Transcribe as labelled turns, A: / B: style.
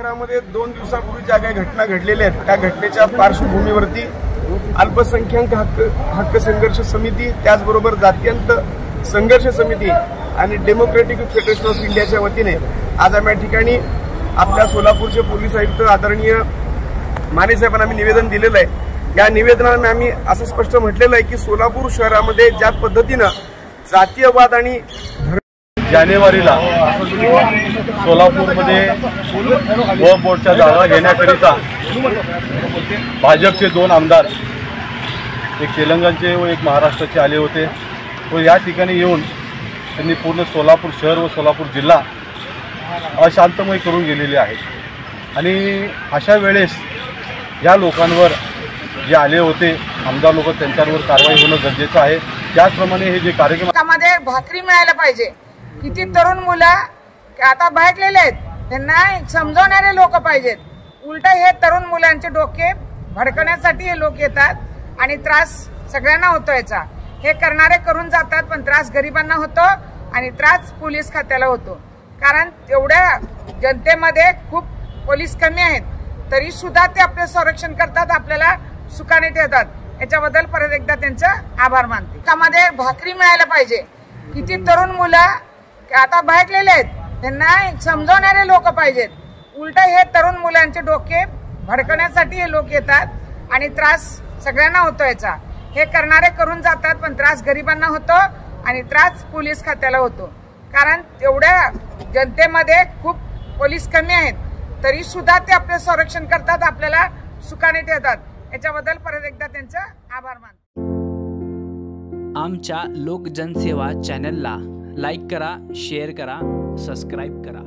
A: शहरामध्ये 2 दिवसापूर्वी ज्या काही घटना घडलेल्या आहेत त्या घटनेच्या पार्श्वभूमीवरती अल्पसंख्याक हक्क संघर्ष समिती, त्याचबरोबर जात्यंत संघर्ष समिती आणि डेमोक्रेटिक फेडरेशन ऑफ इंडियाच्या वतीने आज आम्ही या ठिकाणी आपल्या सोलापूरचे पोलीस आयुक्त आदरणीय माने साहेबांना आम्ही निवेदन दिलेलं आहे। या निवेदनात आम्ही असं स्पष्ट म्हटलेलं आहे की सोलापूर शहरामध्ये ज्या पद्धतीनं जातीयवाद आणि
B: जानेवारीला सोलापूरमध्ये वक्फ बोर्डच्या जागा घेण्याकरिता भाजपचे 2 आमदार, एक तेलंगणचे व एक महाराष्ट्राचे आले होते व या ठिकाणी येऊन त्यांनी पूर्ण सोलापूर शहर व सोलापूर जिल्हा अशांतमय करून गेलेले आहेत। आणि अशा वेळेस या लोकांवर जे आले होते आमदार लोक, त्यांच्यावर कारवाई होणं गरजेचं आहे। त्याचप्रमाणे हे जे
C: कार्यक्रमामध्ये भाकरी मिळायला पाहिजे। किती तरुण मुलं आता भडकलेले आहेत, त्यांना समजवणारे लोक पाहिजेत। उलट हे तरुण मुलांचे डोके भडकण्यासाठी हे लोक येतात आणि त्रास सगळ्यांना होतो। याचा हे करणारे करून जातात, पण त्रास गरिबांना होतो आणि त्रास पोलीस खात्याला होतो। कारण एवढ्या जनतेमध्ये खूप पोलीस कमी आहेत, तरी सुद्धा ते आपले संरक्षण करतात, आपल्याला सुखाने ठेवतात। याच्याबद्दल परत एकदा त्यांचं आभार मानते। त्यामध्ये भाकरी मिळायला पाहिजे। किती तरुण मुलं आता भडकलेले आहेत, त्यांना समजवणारे लोक पाहिजेत। उलट हे तरुण मुलांचे डोके भडकण्यासाठी हे लोक येतात आणि त्रास सगळ्यांना होतो। याचा हे करणारे करून जातात, पण त्रास गरिबांना होतो आणि त्रास पोलीस खात्याला होतो। कारण एवढ्या जनतेमध्ये खूप पोलीस कमी आहेत, तरी सुद्धा ते आपले संरक्षण करतात, आपल्याला सुखाने ठेवतात। याच्याबद्दल परत एकदा त्यांचं आभार मानतो।
D: आमच्या लोक जनसेवा चॅनलला लाईक करा, शेअर करा, सबस्क्राईब करा।